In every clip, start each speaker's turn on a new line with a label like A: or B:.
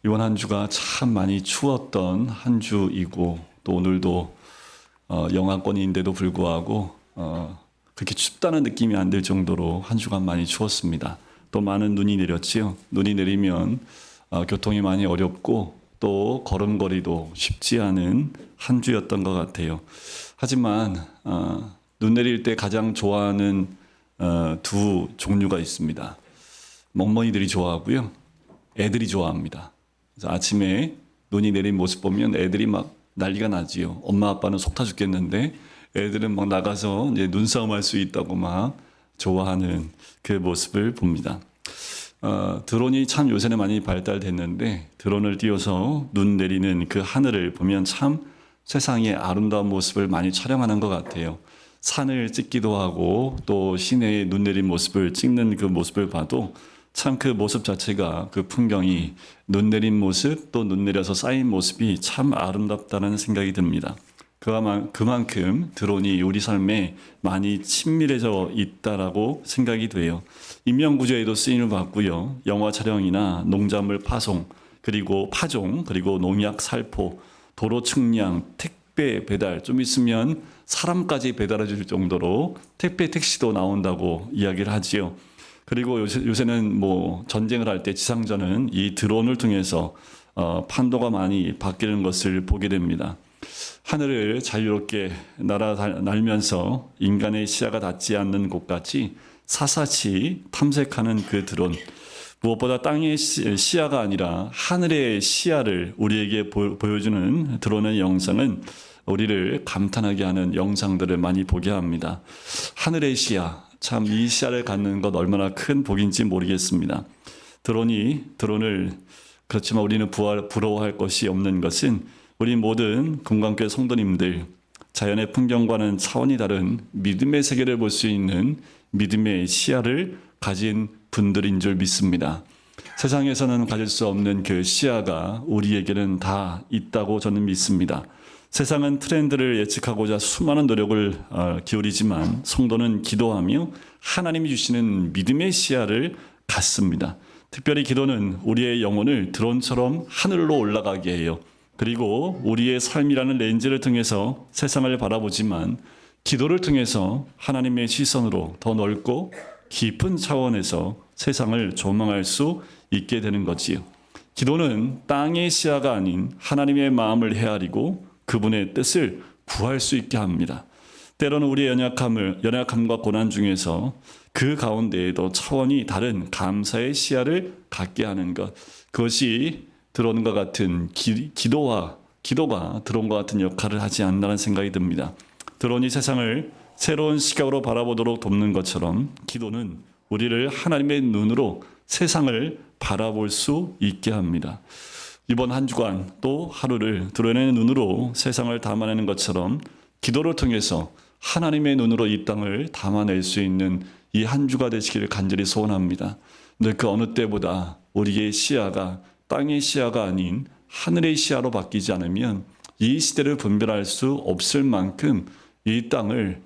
A: 이번 한 주가 참 많이 추웠던 한 주이고 또 오늘도 영하권인데도 불구하고 그렇게 춥다는 느낌이 안 들 정도로 한 주간 많이 추웠습니다. 또 많은 눈이 내렸지요. 눈이 내리면 교통이 많이 어렵고 또 걸음걸이도 쉽지 않은 한 주였던 것 같아요. 하지만 눈 내릴 때 가장 좋아하는 두 종류가 있습니다. 멍멍이들이 좋아하고요. 애들이 좋아합니다. 그래서 아침에 눈이 내린 모습 보면 애들이 막 난리가 나지요. 엄마 아빠는 속 타 죽겠는데 애들은 막 나가서 이제 눈싸움 할 수 있다고 막 좋아하는 그 모습을 봅니다. 드론이 참 요새는 많이 발달됐는데 드론을 띄워서 눈 내리는 그 하늘을 보면 참 세상의 아름다운 모습을 많이 촬영하는 것 같아요. 산을 찍기도 하고 또 시내의 눈 내린 모습을 찍는 그 모습을 봐도 참 그 모습 자체가 그 풍경이 눈 내린 모습 또 눈 내려서 쌓인 모습이 참 아름답다는 생각이 듭니다. 그만큼 드론이 우리 삶에 많이 친밀해져 있다라고 생각이 돼요. 인명구조에도 쓰임을 받고요. 영화 촬영이나 농작물 파송, 그리고 파종, 그리고 농약 살포, 도로 측량, 택배 배달, 좀 있으면 사람까지 배달해 줄 정도로 택배 택시도 나온다고 이야기를 하지요. 그리고 요새는 뭐 전쟁을 할 때 지상전은 이 드론을 통해서 판도가 많이 바뀌는 것을 보게 됩니다. 하늘을 자유롭게 날면서 인간의 시야가 닿지 않는 곳까지 사사치 탐색하는 그 드론. 무엇보다 땅의 시야가 아니라 하늘의 시야를 우리에게 보여주는 드론의 영상은 우리를 감탄하게 하는 영상들을 많이 보게 합니다. 하늘의 시야. 참 이 시야를 갖는 것 얼마나 큰 복인지 모르겠습니다. 드론을 그렇지만 우리는 부러워할 것이 없는 것은 우리 모든 금강교회 성도님들 자연의 풍경과는 차원이 다른 믿음의 세계를 볼 수 있는 믿음의 시야를 가진 분들인 줄 믿습니다. 세상에서는 가질 수 없는 그 시야가 우리에게는 다 있다고 저는 믿습니다. 세상은 트렌드를 예측하고자 수많은 노력을 기울이지만 성도는 기도하며 하나님이 주시는 믿음의 시야를 갖습니다. 특별히 기도는 우리의 영혼을 드론처럼 하늘로 올라가게 해요. 그리고 우리의 삶이라는 렌즈를 통해서 세상을 바라보지만 기도를 통해서 하나님의 시선으로 더 넓고 깊은 차원에서 세상을 조망할 수 있게 되는 거지요. 기도는 땅의 시야가 아닌 하나님의 마음을 헤아리고 그분의 뜻을 구할 수 있게 합니다. 때로는 우리의 연약함과 고난 중에서 그 가운데에도 차원이 다른 감사의 시야를 갖게 하는 것. 그것이 드론과 같은 기도가 드론과 같은 역할을 하지 않나라는 생각이 듭니다. 드론이 세상을 새로운 시각으로 바라보도록 돕는 것처럼 기도는 우리를 하나님의 눈으로 세상을 바라볼 수 있게 합니다. 이번 한 주간 또 하루를 드론의 눈으로 세상을 담아내는 것처럼 기도를 통해서 하나님의 눈으로 이 땅을 담아낼 수 있는 이 한 주가 되시기를 간절히 소원합니다. 근데 그 어느 때보다 우리의 시야가 땅의 시야가 아닌 하늘의 시야로 바뀌지 않으면 이 시대를 분별할 수 없을 만큼 이 땅을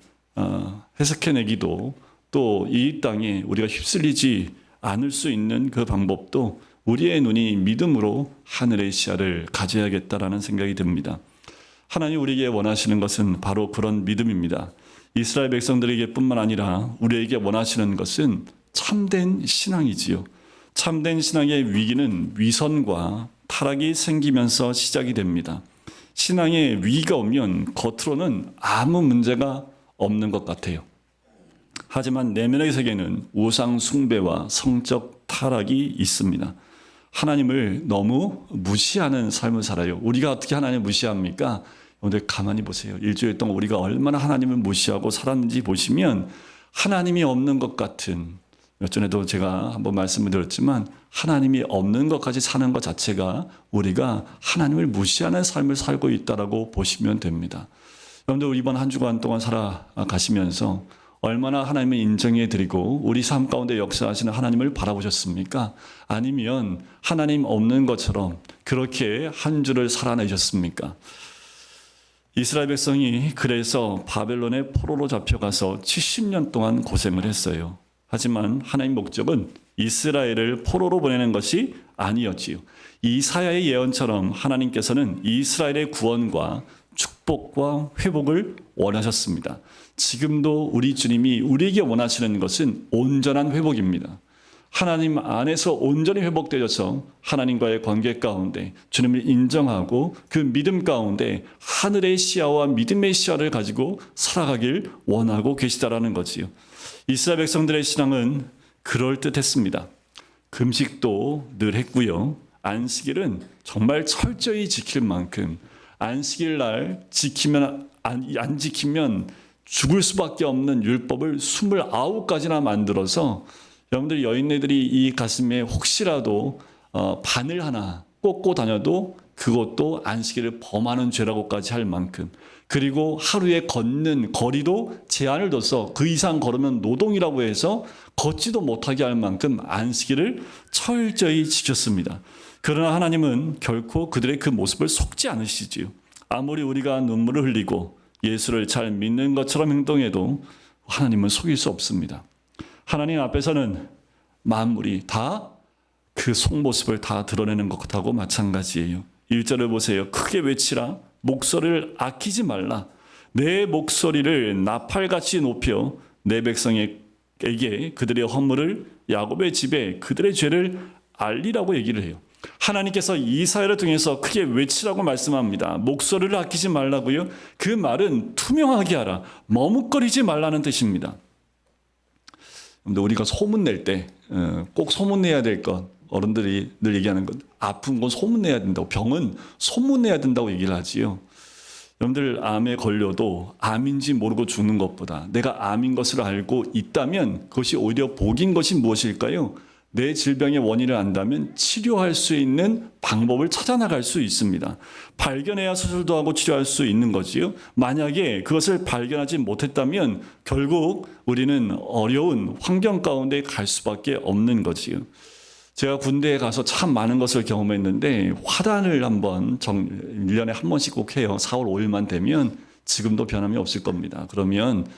A: 해석해내기도 또 이 땅에 우리가 휩쓸리지 않을 수 있는 그 방법도 우리의 눈이 믿음으로 하늘의 시야를 가져야겠다라는 생각이 듭니다. 하나님 우리에게 원하시는 것은 바로 그런 믿음입니다. 이스라엘 백성들에게 뿐만 아니라 우리에게 원하시는 것은 참된 신앙이지요. 참된 신앙의 위기는 위선과 타락이 생기면서 시작이 됩니다. 신앙의 위기가 오면 겉으로는 아무 문제가 없는 것 같아요. 하지만 내면의 세계는 우상 숭배와 성적 타락이 있습니다. 하나님을 너무 무시하는 삶을 살아요. 우리가 어떻게 하나님을 무시합니까? 오늘 가만히 보세요. 일주일 동안 우리가 얼마나 하나님을 무시하고 살았는지 보시면 하나님이 없는 것 같은, 몇 전에도 제가 한번 말씀을 드렸지만 하나님이 없는 것까지 사는 것 자체가 우리가 하나님을 무시하는 삶을 살고 있다라고 보시면 됩니다. 여러분들 이번 한 주간 동안 살아가시면서 얼마나 하나님을 인정해 드리고 우리 삶 가운데 역사하시는 하나님을 바라보셨습니까? 아니면 하나님 없는 것처럼 그렇게 한 주를 살아내셨습니까? 이스라엘 백성이 그래서 바벨론의 포로로 잡혀가서 70년 동안 고생을 했어요. 하지만 하나님 목적은 이스라엘을 포로로 보내는 것이 아니었지요. 이사야의 예언처럼 하나님께서는 이스라엘의 구원과 축복과 회복을 원하셨습니다. 지금도 우리 주님이 우리에게 원하시는 것은 온전한 회복입니다. 하나님 안에서 온전히 회복되어서 하나님과의 관계 가운데 주님을 인정하고 그 믿음 가운데 하늘의 시야와 믿음의 시야를 가지고 살아가길 원하고 계시다라는 거지요. 이스라엘 백성들의 신앙은 그럴듯했습니다. 금식도 늘 했고요. 안식일은 정말 철저히 지킬 만큼 안식일 날 지키면 안 지키면 죽을 수밖에 없는 율법을 29가지나 만들어서 여러분들 여인네들이 이 가슴에 혹시라도 바늘 하나 꽂고 다녀도 그것도 안식일을 범하는 죄라고까지 할 만큼, 그리고 하루에 걷는 거리도 제한을 둬서 그 이상 걸으면 노동이라고 해서 걷지도 못하게 할 만큼 안식일을 철저히 지켰습니다. 그러나 하나님은 결코 그들의 그 모습을 속지 않으시지요. 아무리 우리가 눈물을 흘리고 예수를 잘 믿는 것처럼 행동해도 하나님은 속일 수 없습니다. 하나님 앞에서는 만물이 다 그 속모습을 다 드러내는 것하고 마찬가지예요. 1절을 보세요. 크게 외치라. 목소리를 아끼지 말라. 내 목소리를 나팔같이 높여 내 백성에게 그들의 허물을, 야곱의 집에 그들의 죄를 알리라고 얘기를 해요. 하나님께서 이사야를 통해서 크게 외치라고 말씀합니다. 목소리를 아끼지 말라고요. 그 말은 투명하게 하라. 머뭇거리지 말라는 뜻입니다. 근데 우리가 소문낼 때 꼭 소문내야 될 것, 어른들이 늘 얘기하는 것, 아픈 건 소문내야 된다고, 병은 소문내야 된다고 얘기를 하지요. 여러분들 암에 걸려도 암인지 모르고 죽는 것보다 내가 암인 것을 알고 있다면 그것이 오히려 복인 것이 무엇일까요? 내 질병의 원인을 안다면 치료할 수 있는 방법을 찾아나갈 수 있습니다. 발견해야 수술도 하고 치료할 수 있는 거지요. 만약에 그것을 발견하지 못했다면 결국 우리는 어려운 환경 가운데 갈 수밖에 없는 거지요. 제가 군대에 가서 참 많은 것을 경험했는데 화단을 한번 1년에 한 번씩 꼭 해요. 4월 5일만 되면 지금도 변함이 없을 겁니다. 그러면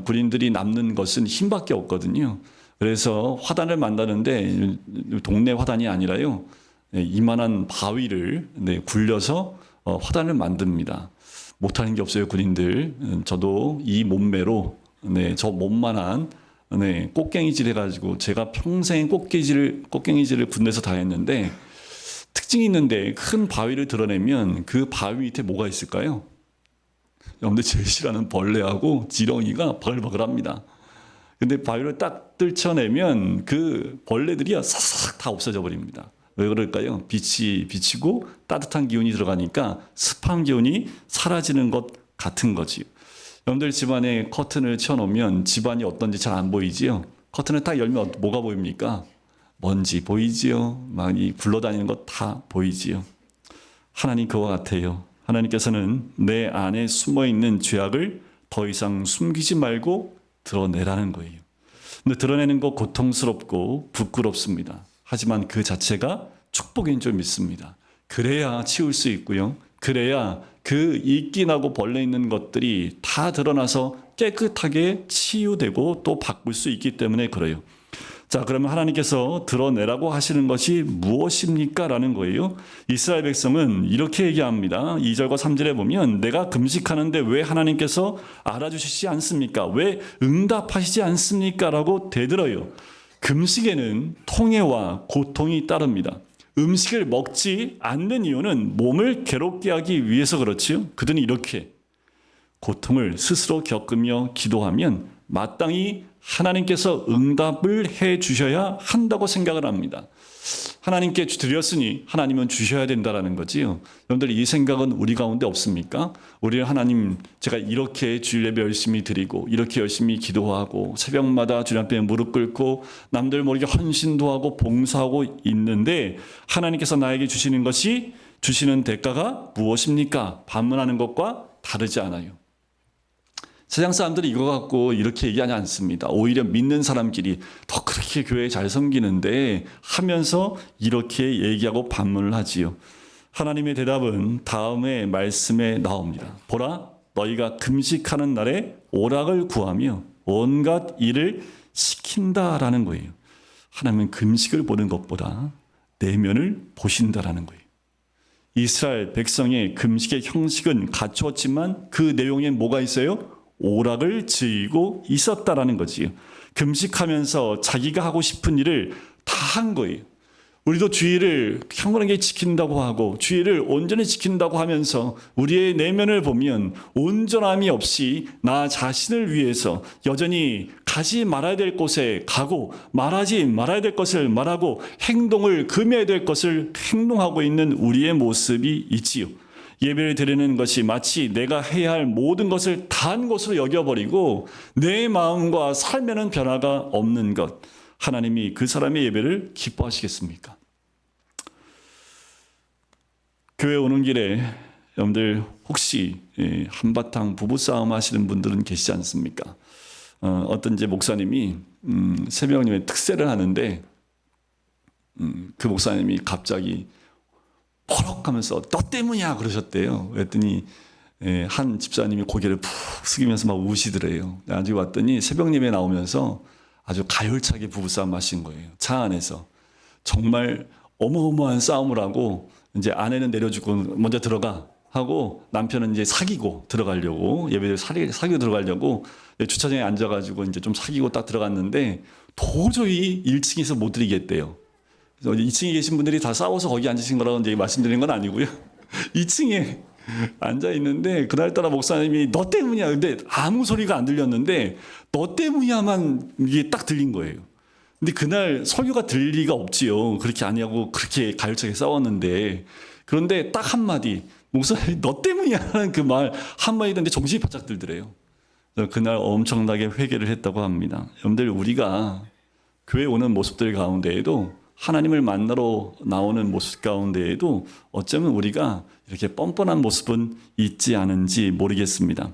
A: 군인들이 남는 것은 힘밖에 없거든요. 그래서 화단을 만드는데 동네 화단이 아니라요. 이만한 바위를 굴려서 화단을 만듭니다. 못하는 게 없어요, 군인들. 저도 이 몸매로 저 몸만한 꽃갱이질 해가지고 제가 평생 꽃갱이질을 군대에서 다 했는데 특징이 있는데 큰 바위를 드러내면 그 바위 밑에 뭐가 있을까요? 여러분들 제일 싫어하는 벌레하고 지렁이가 버글버글합니다. 근데 바위를 딱 뚫쳐내면 그 벌레들이 사삭 다 없어져 버립니다. 왜 그럴까요? 빛이 비치고 따뜻한 기운이 들어가니까 습한 기운이 사라지는 것 같은 거지요. 여러분들 집안에 커튼을 쳐놓으면 집안이 어떤지 잘 안 보이지요? 커튼을 딱 열면 뭐가 보입니까? 먼지 보이지요? 막 이 굴러다니는 것 다 보이지요? 하나님 그와 같아요. 하나님께서는 내 안에 숨어있는 죄악을 더 이상 숨기지 말고 드러내라는 거예요. 근데 드러내는 거 고통스럽고 부끄럽습니다. 하지만 그 자체가 축복인 줄 믿습니다. 그래야 치울 수 있고요. 그래야 그 이끼 나고 벌레 있는 것들이 다 드러나서 깨끗하게 치유되고 또 바꿀 수 있기 때문에 그래요. 자, 그러면 하나님께서 드러내라고 하시는 것이 무엇입니까? 라는 거예요. 이스라엘 백성은 이렇게 얘기합니다. 2절과 3절에 보면 내가 금식하는데 왜 하나님께서 알아주시지 않습니까? 왜 응답하시지 않습니까? 라고 대들어요. 금식에는 통해와 고통이 따릅니다. 음식을 먹지 않는 이유는 몸을 괴롭게 하기 위해서 그렇지요. 그들은 이렇게 고통을 스스로 겪으며 기도하면 마땅히 하나님께서 응답을 해 주셔야 한다고 생각을 합니다. 하나님께 드렸으니 하나님은 주셔야 된다라는 거지요. 여러분들 이 생각은 우리 가운데 없습니까? 우리는 하나님, 제가 이렇게 주일 예배 열심히 드리고 이렇게 열심히 기도하고 새벽마다 주님 앞에 무릎 꿇고 남들 모르게 헌신도 하고 봉사하고 있는데 하나님께서 나에게 주시는 대가가 무엇입니까? 반문하는 것과 다르지 않아요. 세상 사람들이 이거 갖고 이렇게 얘기하지 않습니다. 오히려 믿는 사람끼리 더 그렇게 교회 잘 섬기는데 하면서 이렇게 얘기하고 반문을 하지요. 하나님의 대답은 다음의 말씀에 나옵니다. 보라, 너희가 금식하는 날에 오락을 구하며 온갖 일을 시킨다라는 거예요. 하나님은 금식을 보는 것보다 내면을 보신다라는 거예요. 이스라엘 백성의 금식의 형식은 갖추었지만 그 내용에 뭐가 있어요? 오락을 즐기고 있었다라는 거지요. 금식하면서 자기가 하고 싶은 일을 다 한 거예요. 우리도 주의를 경건하게 지킨다고 하고 주의를 온전히 지킨다고 하면서 우리의 내면을 보면 온전함이 없이 나 자신을 위해서 여전히 가지 말아야 될 곳에 가고 말하지 말아야 될 것을 말하고 행동을 금해야 될 것을 행동하고 있는 우리의 모습이 있지요. 예배를 드리는 것이 마치 내가 해야 할 모든 것을 다 한 것으로 여겨버리고 내 마음과 삶에는 변화가 없는 것. 하나님이 그 사람의 예배를 기뻐하시겠습니까? 교회 오는 길에 여러분들 혹시 한바탕 부부싸움 하시는 분들은 계시지 않습니까? 어떤 이제 목사님이 새벽 예배 특세를 하는데 그 목사님이 갑자기 버럭하면서 너 때문이야 그러셨대요. 그랬더니 한 집사님이 고개를 푹 숙이면서 막 우시더래요. 나중에 왔더니 새벽 예배 나오면서 아주 가열차게 부부싸움 하신 거예요. 차 안에서. 정말 어마어마한 싸움을 하고 이제 아내는 내려주고 먼저 들어가 하고 남편은 이제 사귀고 들어가려고 예배를 사귀고 들어가려고 주차장에 앉아가지고 이제 좀 사귀고 딱 들어갔는데 도저히 1층에서 못 드리겠대요. 그래서 2층에 계신 분들이 다 싸워서 거기 앉으신 거라고 이제 말씀드리는 건 아니고요. 2층에 앉아 있는데 그날따라 목사님이 너 때문이야. 근데 아무 소리가 안 들렸는데 너 때문이야만 이게 딱 들린 거예요. 근데 그날 설교가 들 리가 없지요. 그렇게 아니하고 그렇게 가열차게 싸웠는데 그런데 딱 한마디 목사님 너 때문이야 하는 그 말 한마디 했는데 정신이 바짝 들더래요. 그날 엄청나게 회개를 했다고 합니다. 여러분들 우리가 교회 오는 모습들 가운데에도 하나님을 만나러 나오는 모습 가운데에도 어쩌면 우리가 이렇게 뻔뻔한 모습은 있지 않은지 모르겠습니다.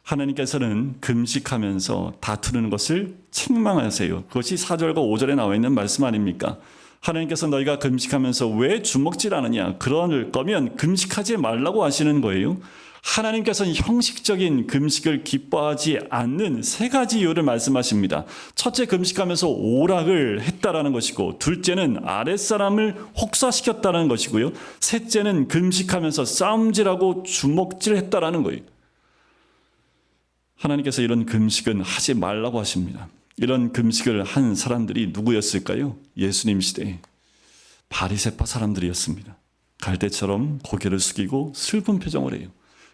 A: 하나님께서는 금식하면서 다투는 것을 책망하세요. 그것이 4절과 5절에 나와 있는 말씀 아닙니까? 하나님께서 너희가 금식하면서 왜 주먹질하느냐? 그럴 거면 금식하지 말라고 하시는 거예요. 하나님께서는 형식적인 금식을 기뻐하지 않는 3가지 이유를 말씀하십니다. 첫째, 금식하면서 오락을 했다라는 것이고, 둘째는 아랫사람을 혹사시켰다는 것이고요. 셋째는 금식하면서 싸움질하고 주먹질했다라는 거예요. 하나님께서 이런 금식은 하지 말라고 하십니다. 이런 금식을 한 사람들이 누구였을까요? 예수님 시대에 바리새파 사람들이었습니다. 갈대처럼 고개를 숙이고 슬픈 표정을 해요.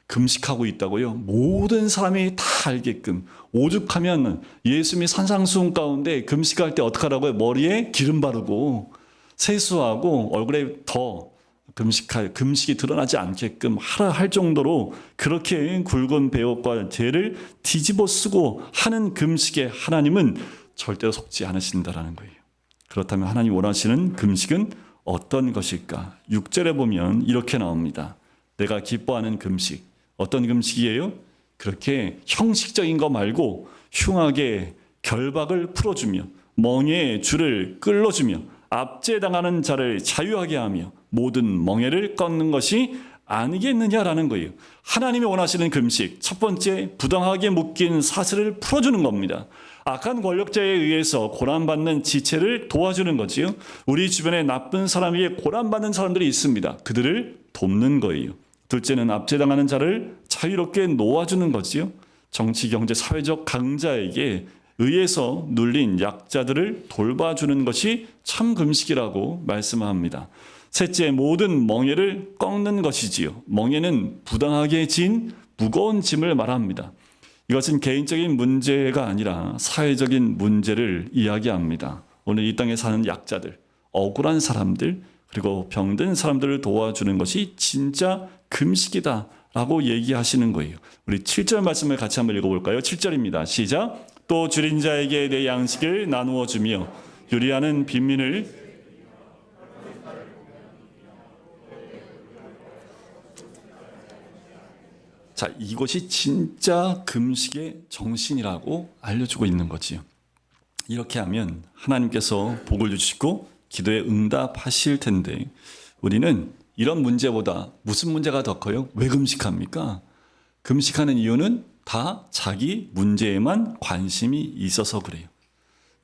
A: 금식하고 있다고요? 모든 사람이 다 알게끔. 오죽하면 예수님이 산상수훈 가운데 금식할 때 어떻게 하라고요? 머리에 기름 바르고 세수하고 얼굴에 더 금식이 드러나지 않게끔 하라 할 정도로 그렇게 굵은 배옷과 죄를 뒤집어 쓰고 하는 금식에 하나님은 절대로 속지 않으신다라는 거예요. 그렇다면 하나님 원하시는 금식은 어떤 것일까? 6절에 보면 이렇게 나옵니다. 내가 기뻐하는 금식. 어떤 금식이에요? 그렇게 형식적인 거 말고 흉하게 결박을 풀어주며 멍에의 줄을 끌어주며 압제당하는 자를 자유하게 하며 모든 멍에를 꺾는 것이 아니겠느냐라는 거예요. 하나님이 원하시는 금식, 첫 번째 부당하게 묶인 사슬을 풀어주는 겁니다. 악한 권력자에 의해서 고난받는 지체를 도와주는 거지요. 우리 주변에 나쁜 사람에게 고난받는 사람들이 있습니다. 그들을 돕는 거예요. 둘째는 압제당하는 자를 자유롭게 놓아주는 거지요. 정치, 경제, 사회적 강자에게 의해서 눌린 약자들을 돌봐주는 것이 참 금식이라고 말씀합니다. 셋째, 모든 멍에를 꺾는 것이지요. 멍에는 부당하게 진 무거운 짐을 말합니다. 이것은 개인적인 문제가 아니라 사회적인 문제를 이야기합니다. 오늘 이 땅에 사는 약자들, 억울한 사람들, 그리고 병든 사람들을 도와주는 것이 진짜 금식이다라고 얘기하시는 거예요. 우리 7절 말씀을 같이 한번 읽어볼까요? 7절입니다. 시작. 또 줄인 자에게 내 양식을 나누어 주며 유리하는 빈민을 자, 이것이 진짜 금식의 정신이라고 알려주고 있는 거지요. 이렇게 하면 하나님께서 복을 주시고 기도에 응답하실 텐데 우리는 이런 문제보다 무슨 문제가 더 커요? 왜 금식합니까? 금식하는 이유는 다 자기 문제에만 관심이 있어서 그래요.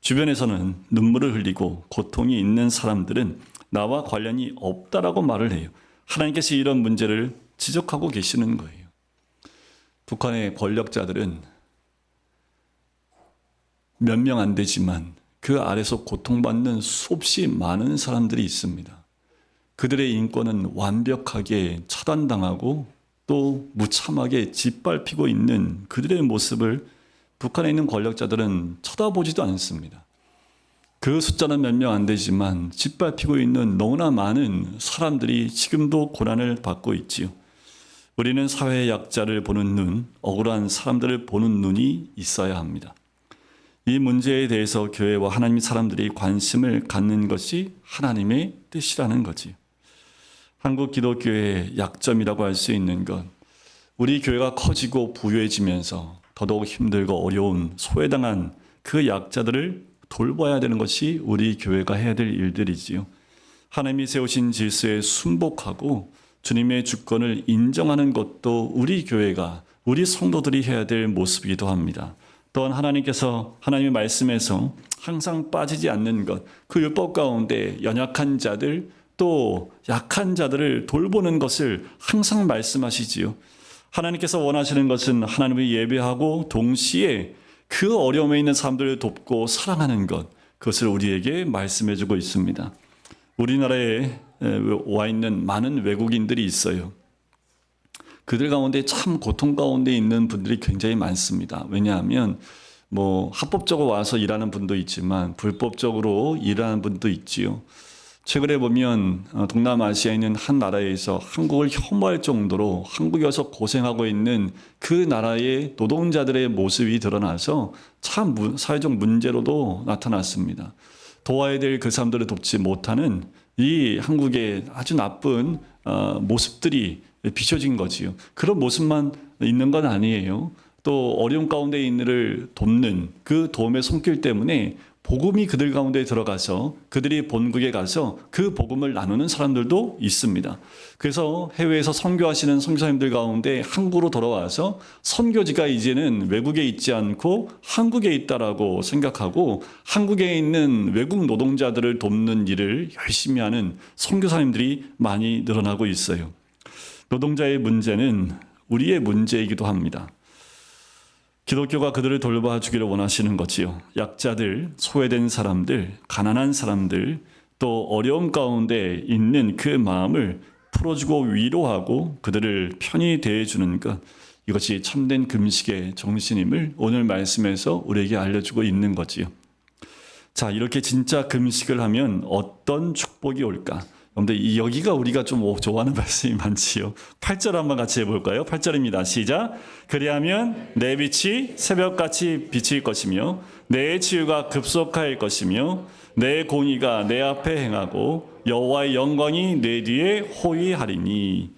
A: 주변에서는 눈물을 흘리고 고통이 있는 사람들은 나와 관련이 없다라고 말을 해요. 하나님께서 이런 문제를 지적하고 계시는 거예요. 북한의 권력자들은 몇 명 안 되지만 그 아래서 고통받는 수없이 많은 사람들이 있습니다. 그들의 인권은 완벽하게 차단당하고 또 무참하게 짓밟히고 있는 그들의 모습을 북한에 있는 권력자들은 쳐다보지도 않습니다. 그 숫자는 몇 명 안 되지만 짓밟히고 있는 너무나 많은 사람들이 지금도 고난을 받고 있지요. 우리는 사회의 약자를 보는 눈, 억울한 사람들을 보는 눈이 있어야 합니다. 이 문제에 대해서 교회와 하나님의 사람들이 관심을 갖는 것이 하나님의 뜻이라는 거지요. 한국 기독교의 약점이라고 할 수 있는 것, 우리 교회가 커지고 부유해지면서 더더욱 힘들고 어려운 소외당한 그 약자들을 돌봐야 되는 것이 우리 교회가 해야 될 일들이지요. 하나님이 세우신 질서에 순복하고 주님의 주권을 인정하는 것도 우리 교회가, 우리 성도들이 해야 될 모습이기도 합니다. 또한 하나님께서 하나님의 말씀에서 항상 빠지지 않는 것, 그 율법 가운데 연약한 자들, 또 약한 자들을 돌보는 것을 항상 말씀하시지요. 하나님께서 원하시는 것은 하나님을 예배하고 동시에 그 어려움에 있는 사람들을 돕고 사랑하는 것, 그것을 우리에게 말씀해 주고 있습니다. 우리나라에 와 있는 많은 외국인들이 있어요. 그들 가운데 참 고통 가운데 있는 분들이 굉장히 많습니다. 왜냐하면 합법적으로 와서 일하는 분도 있지만 불법적으로 일하는 분도 있지요. 최근에 보면 동남아시아에 있는 한 나라에서 한국을 혐오할 정도로 한국에 와서 고생하고 있는 그 나라의 노동자들의 모습이 드러나서 참 사회적 문제로도 나타났습니다. 도와야 될 그 사람들을 돕지 못하는 이 한국의 아주 나쁜 모습들이 비춰진 거지요. 그런 모습만 있는 건 아니에요. 또 어려움 가운데 있는 이를 돕는 그 도움의 손길 때문에 복음이 그들 가운데 들어가서 그들이 본국에 가서 그 복음을 나누는 사람들도 있습니다. 그래서 해외에서 선교하시는 선교사님들 가운데 한국으로 돌아와서 선교지가 이제는 외국에 있지 않고 한국에 있다라고 생각하고 한국에 있는 외국 노동자들을 돕는 일을 열심히 하는 선교사님들이 많이 늘어나고 있어요. 노동자의 문제는 우리의 문제이기도 합니다. 기독교가 그들을 돌봐주기를 원하시는 거지요. 약자들, 소외된 사람들, 가난한 사람들, 또 어려움 가운데 있는 그 마음을 풀어주고 위로하고 그들을 편히 대해주는 것, 이것이 참된 금식의 정신임을 오늘 말씀에서 우리에게 알려주고 있는 거지요. 자, 이렇게 진짜 금식을 하면 어떤 축복이 올까? 그런데 여기가 우리가 좀 좋아하는 말씀이 많지요. 8절 한번 같이 해볼까요? 8절입니다. 시작. 그리하면 내 빛이 새벽같이 비칠 것이며 내 치유가 급속할 것이며 내 공의가 내 앞에 행하고 여호와의 영광이 내 뒤에 호위하리니.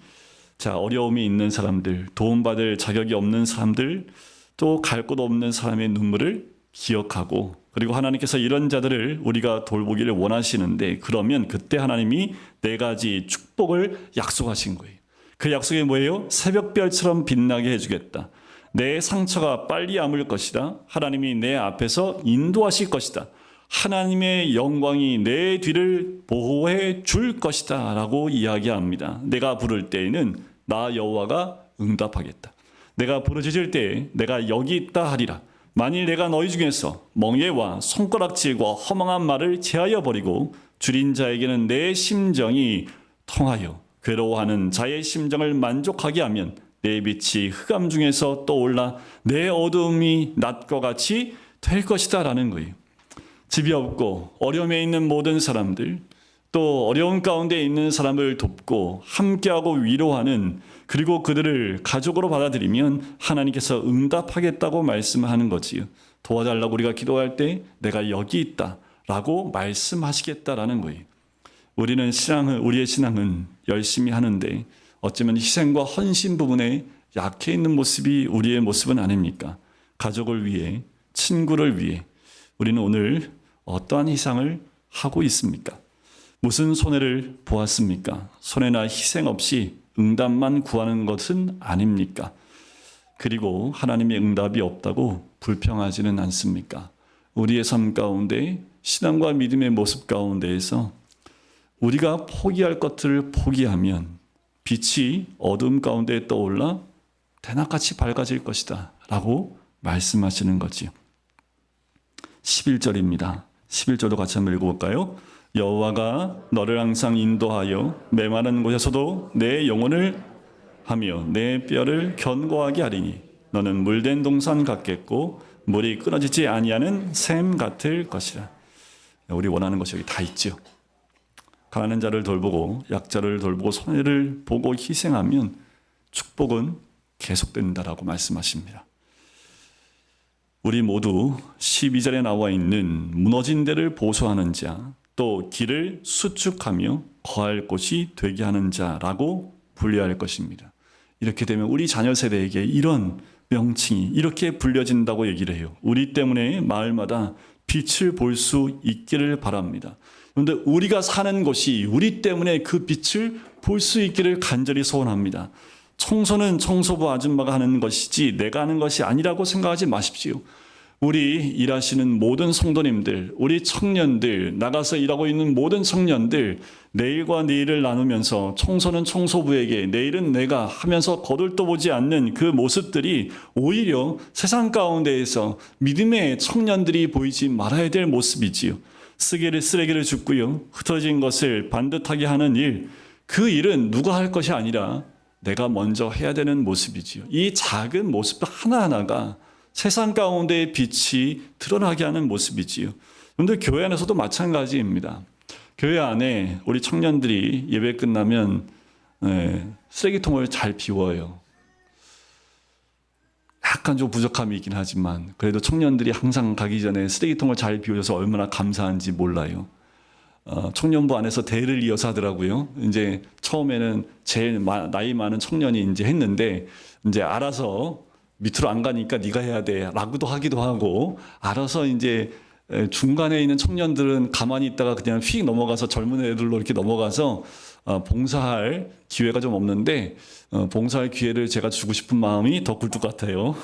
A: 자, 어려움이 있는 사람들, 도움받을 자격이 없는 사람들, 또 갈 곳 없는 사람의 눈물을 기억하고, 그리고 하나님께서 이런 자들을 우리가 돌보기를 원하시는데, 그러면 그때 하나님이 4가지 축복을 약속하신 거예요. 그 약속이 뭐예요? 새벽별처럼 빛나게 해주겠다. 내 상처가 빨리 아물 것이다. 하나님이 내 앞에서 인도하실 것이다. 하나님의 영광이 내 뒤를 보호해 줄 것이다 라고 이야기합니다. 내가 부를 때에는 나 여호와가 응답하겠다. 내가 부르짖을 때에 내가 여기 있다 하리라. 만일 내가 너희 중에서 멍에와 손가락질과 허망한 말을 제하여 버리고 줄인 자에게는 내 심정이 통하여 괴로워하는 자의 심정을 만족하게 하면 내 빛이 흑암 중에서 떠올라 내 어두움이 낮과 같이 될 것이다 라는 거예요. 집이 없고 어려움에 있는 모든 사람들, 또 어려운 가운데 있는 사람을 돕고 함께하고 위로하는, 그리고 그들을 가족으로 받아들이면 하나님께서 응답하겠다고 말씀하는 거지요. 도와달라고 우리가 기도할 때 내가 여기 있다라고 말씀하시겠다라는 거예요. 우리의 신앙은 열심히 하는데 어쩌면 희생과 헌신 부분에 약해 있는 모습이 우리의 모습은 아닙니까? 가족을 위해, 친구를 위해 우리는 오늘 어떠한 희생을 하고 있습니까? 무슨 손해를 보았습니까? 손해나 희생 없이 응답만 구하는 것은 아닙니까? 그리고 하나님의 응답이 없다고 불평하지는 않습니까? 우리의 삶 가운데 신앙과 믿음의 모습 가운데에서 우리가 포기할 것들을 포기하면 빛이 어둠 가운데 떠올라 대낮같이 밝아질 것이다 라고 말씀하시는 거지요. 11절입니다. 11절도 같이 한번 읽어볼까요? 여호와가 너를 항상 인도하여 메마른 곳에서도 내 영혼을 하며 내 뼈를 견고하게 하리니 너는 물된 동산 같겠고 물이 끊어지지 아니하는 샘 같을 것이라. 우리 원하는 것이 여기 다 있죠. 가난한 자를 돌보고 약자를 돌보고 손해를 보고 희생하면 축복은 계속된다라고 말씀하십니다. 우리 모두 12절에 나와 있는 무너진 데를 보수하는 자, 또 길을 수축하며 거할 곳이 되게 하는 자라고 분류할 것입니다. 이렇게 되면 우리 자녀 세대에게 이런 명칭이 이렇게 불려진다고 얘기를 해요. 우리 때문에 마을마다 빛을 볼 수 있기를 바랍니다. 그런데 우리가 사는 곳이 우리 때문에 그 빛을 볼 수 있기를 간절히 소원합니다. 청소는 청소부 아줌마가 하는 것이지 내가 하는 것이 아니라고 생각하지 마십시오. 우리 일하시는 모든 성도님들, 우리 청년들, 나가서 일하고 있는 모든 청년들, 내일과 내일을 나누면서 청소는 청소부에게, 내일은 내가 하면서 거들떠보지 않는 그 모습들이 오히려 세상 가운데에서 믿음의 청년들이 보이지 말아야 될 모습이지요. 쓰레기를 줍고요, 흩어진 것을 반듯하게 하는 일, 그 일은 누가 할 것이 아니라 내가 먼저 해야 되는 모습이지요. 이 작은 모습 하나하나가 세상 가운데의 빛이 드러나게 하는 모습이지요. 그런데 교회 안에서도 마찬가지입니다. 교회 안에 우리 청년들이 예배 끝나면 쓰레기통을 잘 비워요. 약간 좀 부족함이 있긴 하지만 그래도 청년들이 항상 가기 전에 쓰레기통을 잘 비워줘서 얼마나 감사한지 몰라요. 청년부 안에서 대를 이어서 하더라고요. 이제 처음에는 제일 나이 많은 청년이 이제 했는데 이제 알아서 밑으로 안 가니까 네가 해야 돼 라고도 하기도 하고, 알아서 이제 중간에 있는 청년들은 가만히 있다가 그냥 휙 넘어가서 젊은 애들로 이렇게 넘어가서 봉사할 기회가 좀 없는데 봉사할 기회를 제가 주고 싶은 마음이 더 굴뚝 같아요.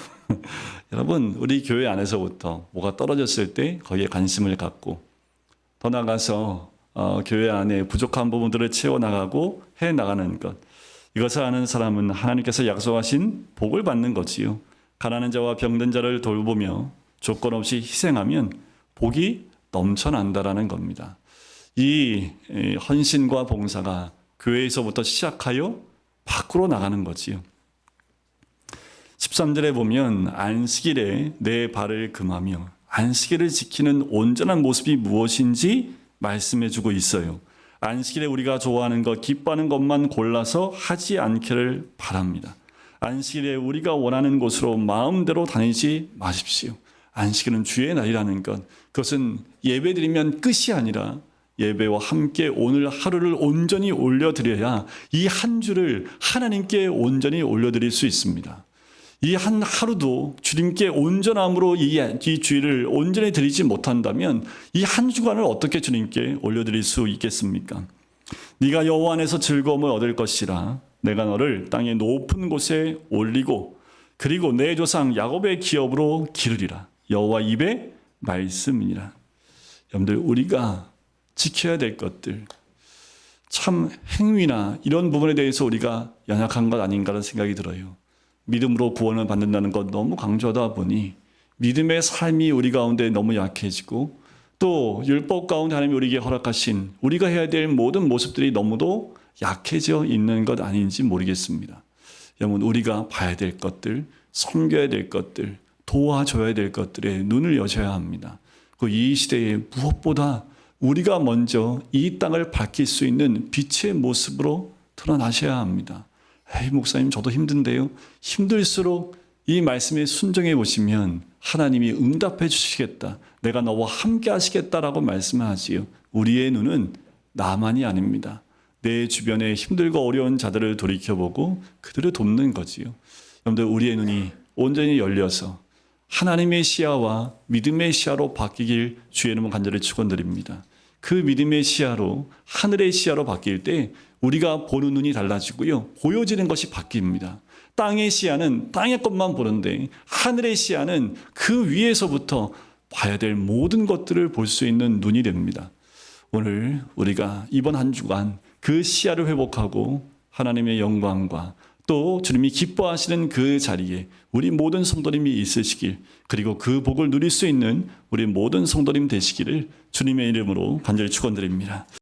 A: 여러분, 우리 교회 안에서부터 뭐가 떨어졌을 때 거기에 관심을 갖고 더 나가서 교회 안에 부족한 부분들을 채워나가고 해나가는 것, 이것을 아는 사람은 하나님께서 약속하신 복을 받는 거지요. 가난한 자와 병든 자를 돌보며 조건 없이 희생하면 복이 넘쳐난다라는 겁니다. 이 헌신과 봉사가 교회에서부터 시작하여 밖으로 나가는 거지요. 13절에 보면 안식일에 내 발을 금하며, 안식일을 지키는 온전한 모습이 무엇인지 말씀해 주고 있어요. 안식일에 우리가 좋아하는 것, 기뻐하는 것만 골라서 하지 않기를 바랍니다. 안식일에 우리가 원하는 곳으로 마음대로 다니지 마십시오. 안식일은 주의 날이라는 것, 그것은 예배드리면 끝이 아니라 예배와 함께 오늘 하루를 온전히 올려드려야 이 한 주를 하나님께 온전히 올려드릴 수 있습니다. 이 한 하루도 주님께 온전함으로 이 주일을 온전히 드리지 못한다면 이 한 주간을 어떻게 주님께 올려드릴 수 있겠습니까? 네가 여호와 안에서 즐거움을 얻을 것이라. 내가 너를 땅의 높은 곳에 올리고 그리고 내 조상 야곱의 기업으로 기르리라. 여호와 입의 말씀이니라. 여러분들, 우리가 지켜야 될 것들, 참 행위나 이런 부분에 대해서 우리가 연약한 것 아닌가라는 생각이 들어요. 믿음으로 구원을 받는다는 것 너무 강조하다 보니 믿음의 삶이 우리 가운데 너무 약해지고, 또 율법 가운데 하나님이 우리에게 허락하신 우리가 해야 될 모든 모습들이 너무도 약해져 있는 것 아닌지 모르겠습니다. 여러분, 우리가 봐야 될 것들, 섬겨야 될 것들, 도와줘야 될 것들에 눈을 여셔야 합니다. 이 시대에 무엇보다 우리가 먼저 이 땅을 밝힐 수 있는 빛의 모습으로 드러나셔야 합니다. 에이, 목사님, 저도 힘든데요. 힘들수록 이 말씀에 순종해 보시면 하나님이 응답해 주시겠다, 내가 너와 함께 하시겠다라고 말씀하지요. 우리의 눈은 나만이 아닙니다. 내 주변에 힘들고 어려운 자들을 돌이켜보고 그들을 돕는 거지요. 여러분들, 우리의 눈이 온전히 열려서 하나님의 시야와 믿음의 시야로 바뀌길 주의 이름으로 간절히 축원드립니다. 그 믿음의 시야로, 하늘의 시야로 바뀔 때 우리가 보는 눈이 달라지고요, 보여지는 것이 바뀝니다. 땅의 시야는 땅의 것만 보는데 하늘의 시야는 그 위에서부터 봐야 될 모든 것들을 볼 수 있는 눈이 됩니다. 오늘 우리가 이번 한 주간 그 시야를 회복하고 하나님의 영광과 또 주님이 기뻐하시는 그 자리에 우리 모든 성도님이 있으시길, 그리고 그 복을 누릴 수 있는 우리 모든 성도님 되시기를 주님의 이름으로 간절히 축원드립니다.